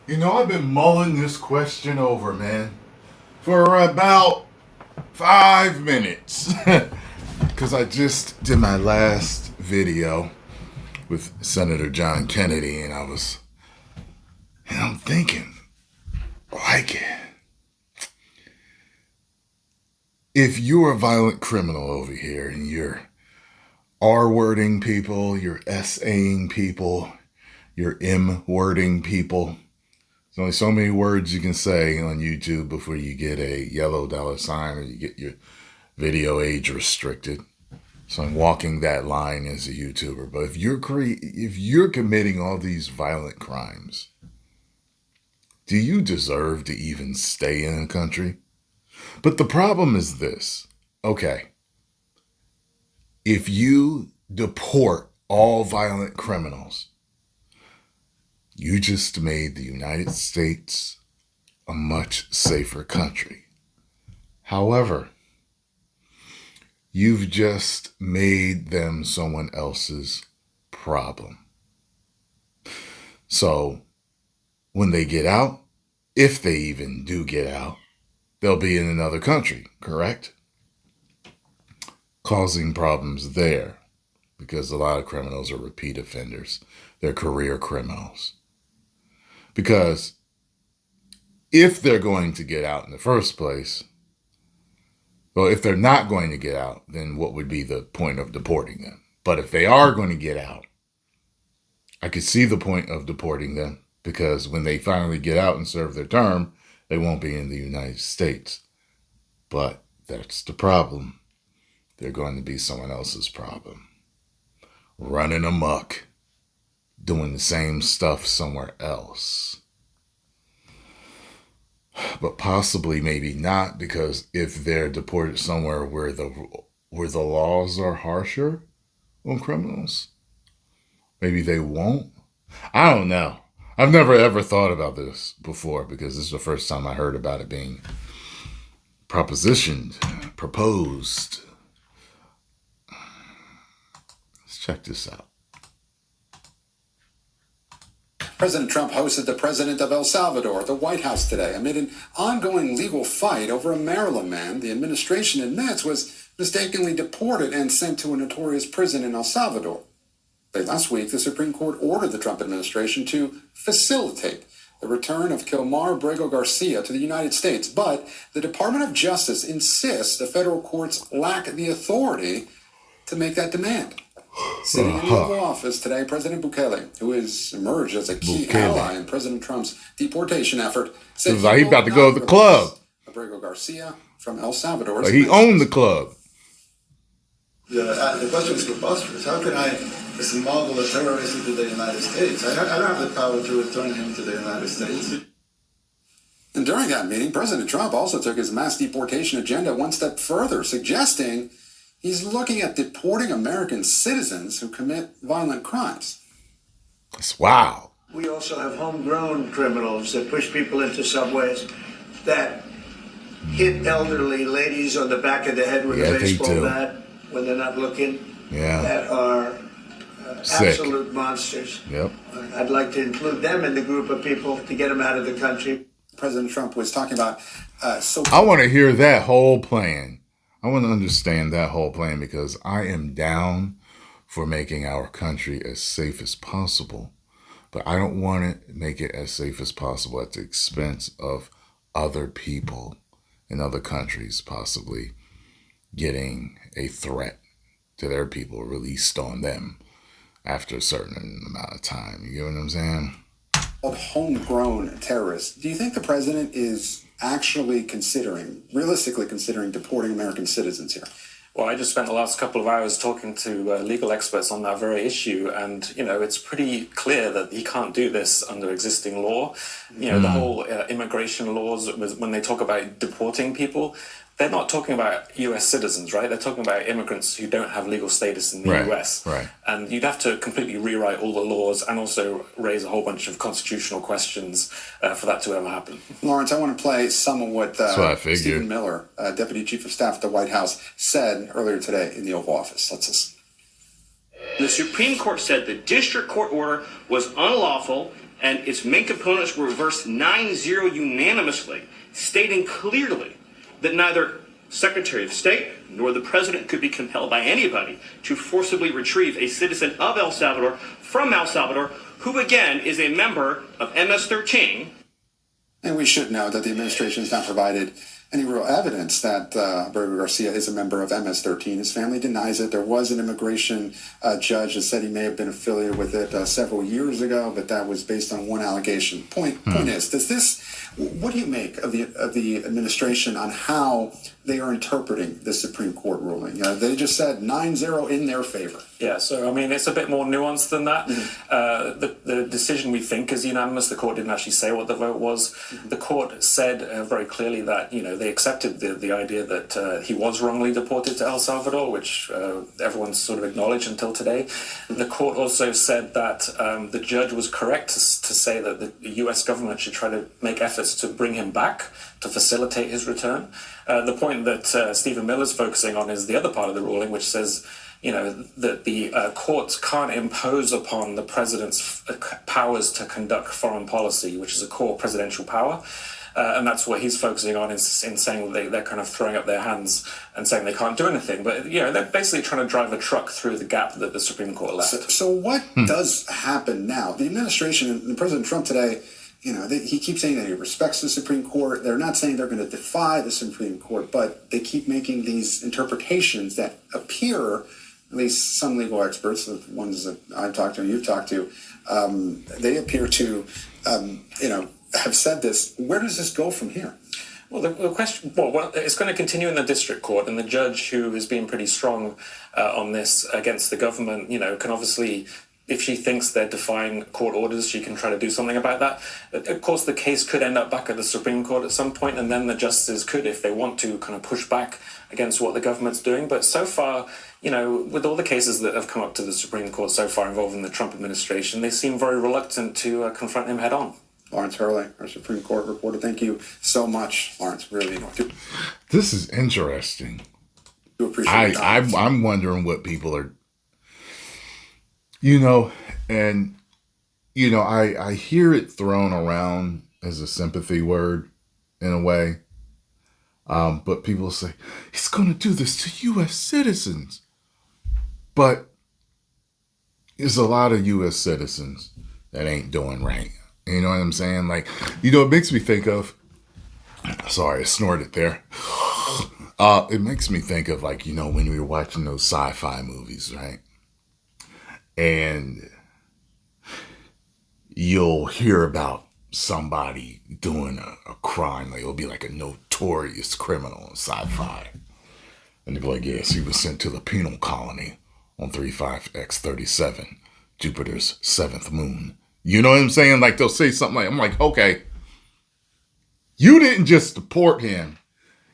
You know, I've been mulling this question over, man, for about 5 minutes. Because I just did my last video with Senator John Kennedy, and I'm thinking, like, if you're a violent criminal over here and you're R-wording people, you're S-ing people, you're M-wording people, there's only so many words you can say on YouTube before you get a yellow $sign or you get your video age restricted. So I'm walking that line as a YouTuber. But if you're committing all these violent crimes, do you deserve to even stay in a country? But the problem is this. Okay. If you deport all violent criminals, you just made the United States a much safer country. However, you've just made them someone else's problem. So when they get out, if they even do get out, they'll be in another country, correct? Causing problems there because a lot of criminals are repeat offenders. They're career criminals. Because if they're going to get out in the first place, well, if they're not going to get out, then what would be the point of deporting them? But if they are going to get out, I could see the point of deporting them because when they finally get out and serve their term, they won't be in the United States. But that's the problem. They're going to be someone else's problem. Running amok, doing the same stuff somewhere else. But possibly maybe not, because if they're deported somewhere where the laws are harsher on criminals, maybe they won't. I don't know. I've never ever thought about this before because this is the first time I heard about it being proposed. Let's check this out. President Trump hosted the president of El Salvador at the White House today amid an ongoing legal fight over a Maryland man the administration admits was mistakenly deported and sent to a notorious prison in El Salvador. Last week, the Supreme Court ordered the Trump administration to facilitate the return of Kilmar Brego Garcia to the United States, but the Department of Justice insists the federal courts lack the authority to make that demand. Sitting in the Oval Office today, President Bukele, who has emerged as a key ally in President Trump's deportation effort, said he's about to go to the club. Abrego Garcia from El Salvador. But he owned the club. The question is preposterous. How can I smuggle a terrorist into the United States? I don't have the power to return him to the United States. And during that meeting, President Trump also took his mass deportation agenda one step further, suggesting he's looking at deporting American citizens who commit violent crimes. That's wow. We also have homegrown criminals that push people into subways, that hit elderly ladies on the back of the head with a baseball bat when they're not looking. Yeah. That are absolute monsters. Yep. I'd like to include them in the group of people to get them out of the country. President Trump was talking about I want to hear that whole plan. I want to understand that whole plan because I am down for making our country as safe as possible. But I don't want to make it as safe as possible at the expense of other people in other countries possibly getting a threat to their people released on them after a certain amount of time. You get what I'm saying? Homegrown terrorists. Do you think the president is actually realistically considering deporting American citizens here? Well, I just spent the last couple of hours talking to legal experts on that very issue, and, it's pretty clear that he can't do this under existing law. The whole immigration laws, when they talk about deporting people, they're not talking about US citizens, right? They're talking about immigrants who don't have legal status in the US. Right. And you'd have to completely rewrite all the laws and also raise a whole bunch of constitutional questions for that to ever happen. Lawrence, I want to play some of what Stephen Miller, Deputy Chief of Staff at the White House, said earlier today in the Oval Office. Let's listen. The Supreme Court said the district court order was unlawful and its main components were reversed 9-0 unanimously, stating clearly that neither Secretary of State nor the President could be compelled by anybody to forcibly retrieve a citizen of El Salvador from El Salvador, who again is a member of MS-13. And we should know that the administration has not provided any real evidence that Alberto Garcia is a member of MS-13. His family denies it. There was an immigration judge that said he may have been affiliated with it several years ago, but that was based on one allegation. Point is, what do you make of the administration on how they are interpreting the Supreme Court ruling? They just said 9-0 in their favor. Yeah, so I mean, it's a bit more nuanced than that. The decision we think is unanimous. The court didn't actually say what the vote was. The court said very clearly that, they accepted the idea that he was wrongly deported to El Salvador, which everyone's sort of acknowledged until today. The court also said that the judge was correct to say that the U.S. government should try to make efforts to bring him back to facilitate his return. The point that Stephen Miller's focusing on is the other part of the ruling, which says, that the courts can't impose upon the president's powers to conduct foreign policy, which is a core presidential power. And that's what he's focusing on in saying they're kind of throwing up their hands and saying they can't do anything. But, they're basically trying to drive a truck through the gap that the Supreme Court left. So what does happen now? The administration and President Trump today, he keeps saying that he respects the Supreme Court. They're not saying they're going to defy the Supreme Court, but they keep making these interpretations that appear, at least some legal experts, the ones that I've talked to and you've talked to, they appear to, have said this. Where does this go from here? Well, the question, it's going to continue in the district court, and the judge, who has been pretty strong on this against the government, can obviously, if she thinks they're defying court orders, she can try to do something about that. Of course, the case could end up back at the Supreme Court at some point, and then the justices could, if they want to, kind of push back against what the government's doing. But so far, with all the cases that have come up to the Supreme Court so far involving the Trump administration, they seem very reluctant to confront him head on. Lawrence Hurley, our Supreme Court reporter. Thank you so much, Lawrence. Really do. This is interesting. Do appreciate it. I'm wondering what people are, I hear it thrown around as a sympathy word in a way. But people say, he's going to do this to U.S. citizens. But there's a lot of U.S. citizens that ain't doing right. You know what I'm saying? It makes me think of, sorry, I snorted there. It makes me think of when we were watching those sci-fi movies, right? And you'll hear about somebody doing a crime. It'll be like a notorious criminal in sci-fi. And they'll be like, yes, he was sent to the penal colony on 35X37, Jupiter's 7th moon. You know what I'm saying? They'll say something I'm like, okay, you didn't just deport him.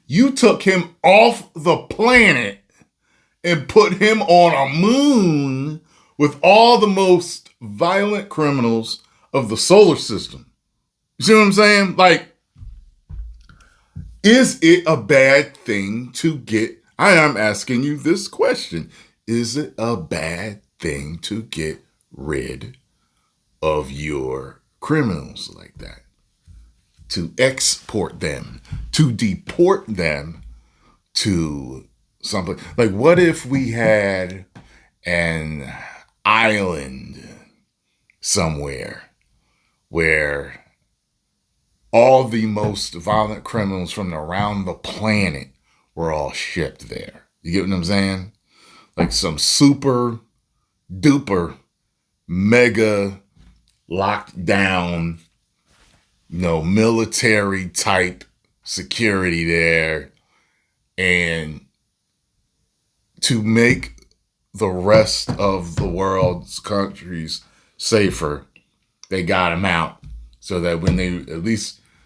You took him off the planet and put him on a moon with all the most violent criminals of the solar system. You see what I'm saying? Is it a bad thing to get, I'm asking you this question, is it a bad thing to get rid of your criminals like that? To export them, to deport them to something. What if we had an island somewhere where all the most violent criminals from around the planet were all shipped there? You get what I'm saying? Some super duper mega locked down, military type security there. And to make the rest of the world's countries safer, they got them out so that when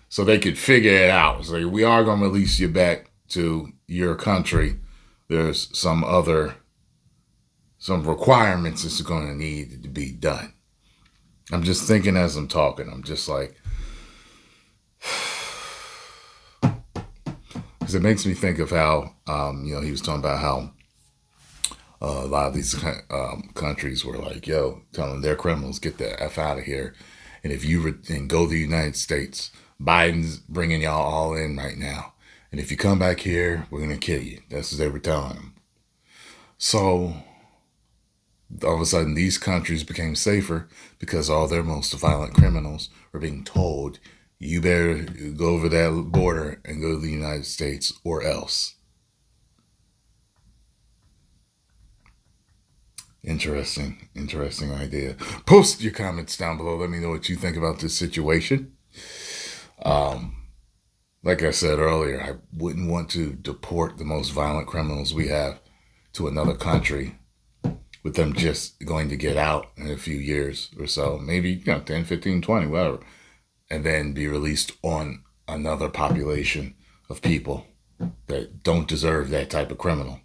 so they could figure it out. So we are going to release you back to your country. There's some requirements that's going to need to be done. I'm just thinking as I'm talking. I'm just because it makes me think of how, he was talking about how a lot of these countries were telling their criminals, get the F out of here. And if you and go to the United States, Biden's bringing y'all all in right now. And if you come back here, we're going to kill you. That's what they were telling them. So all of a sudden, these countries became safer because all their most violent criminals were being told, you better go over that border and go to the United States or else. Interesting idea. Post your comments down below. Let me know what you think about this situation. Like I said earlier, I wouldn't want to deport the most violent criminals we have to another country with them just going to get out in a few years or so, maybe 10, 15, 20, whatever, and then be released on another population of people that don't deserve that type of criminal.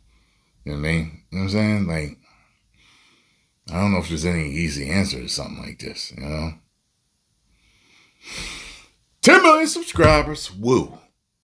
You know what I mean? You know what I'm saying? Like, I don't know if there's any easy answer to something like this, 10 million subscribers. Woo.